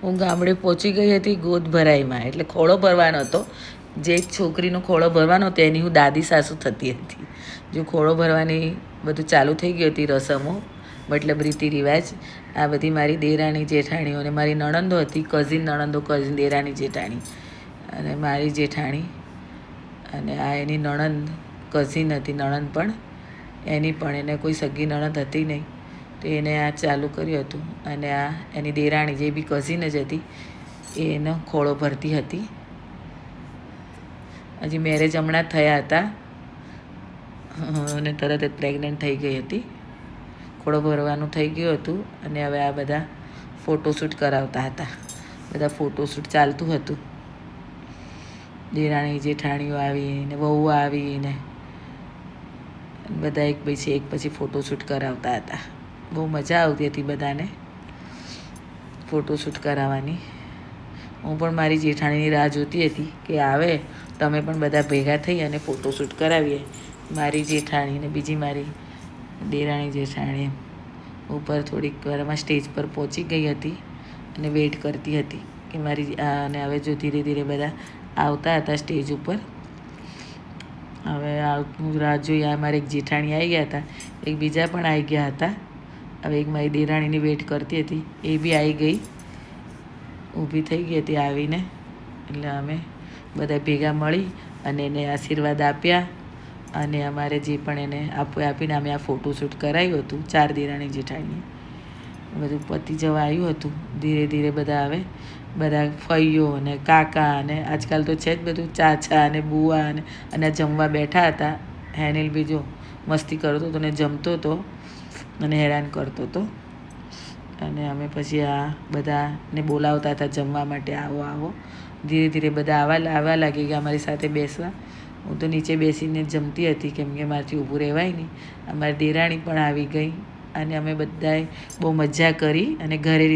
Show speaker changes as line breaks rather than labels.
હું ગામડે પહોંચી ગઈ હતી ગોદ ભરાઈમાં, એટલે ખોળો ભરવાનો હતો. જે છોકરીનો ખોળો ભરવાનો હતો એની હું દાદી સાસુ થતી હતી. જો ખોળો ભરવાની બધું ચાલુ થઈ ગઈ હતી રસમો, મતલબ રીતિ રિવાજ. આ બધી મારી દેરાણી જેઠાણીઓ અને મારી નણંદો હતી, કઝિન નણંદો, કઝિન દેરાણી જેઠાણી અને મારી જેઠાણી, અને આ એની નણંદ કઝિન હતી, નણંદ પણ એની પણ, એને કોઈ સગી નણંદ હતી નહીં, તો એને આ ચાલુ કર્યું હતું. અને આ એની દેરાણી જે બી કઝિન જ હતી એ એનો ખોળો ભરતી હતી. હજી મેરેજ હમણાં જ થયા હતા અને તરત જ પ્રેગ્નન્ટ થઈ ગઈ હતી. ખોળો ભરવાનું થઈ ગયું હતું અને હવે આ બધા ફોટોશૂટ કરાવતા હતા. બધા ફોટોશૂટ ચાલતું હતું. દેરાણી જેઠાણીઓ આવીને, વહુ આવીને બધા એક પછી ફોટોશૂટ કરાવતા હતા. બહુ મજા આવતી હતી બધાને ફોટોશૂટ કરાવવાની. હું પણ મારી જેઠાણીની રાહ જોતી હતી કે આવે તો અમે પણ બધા ભેગા થઈ અને ફોટોશૂટ કરાવીએ. મારી જેઠાણી ને બીજી મારી દેરાણી જેઠાણી ઉપર થોડીક વારમાં સ્ટેજ પર પહોંચી ગઈ હતી અને વેઇટ કરતી હતી કે મારી અને હવે જો ધીરે ધીરે બધા આવતા હતા સ્ટેજ ઉપર. હવે હું રાહ જોઈ. આ મારી એક જેઠાણી આવી ગયા હતા, એક બીજા પણ આવી ગયા હતા. હવે એક મારી દેરાણીની વેઇટ કરતી હતી, એ બી આવી ગઈ, ઊભી થઈ ગઈ હતી આવીને. એટલે અમે બધા ભેગા મળી અને એને આશીર્વાદ આપ્યા અને અમારે જે પણ એને આપીને અમે આ ફોટોશૂટ કરાવ્યું હતું 4 દેરાણી જેઠાણીએ. બધું પતી જવા આવ્યું હતું. ધીરે ધીરે બધા હવે બધા ફઈઓ અને કાકા અને આજકાલ તો છે જ બધું, ચાચા અને બુઆ અને જમવા બેઠા હતા. હેનિલ બી જો મસ્તી કરતો હતો ને જમતો હતો અને હેરાન કરતો હતો. અને અમે પછી આ બધાને બોલાવતા હતા જમવા માટે, આવો આવો. ધીરે ધીરે બધા આવવા લાગી ગયા અમારી સાથે બેસવા. હું તો નીચે બેસીને જમતી હતી કેમ કે મારાથી ઊભું રહેવાય નહીં. અમારી દેરાણી પણ આવી ગઈ અને અમે બધાએ બહુ મજા કરી અને ઘરે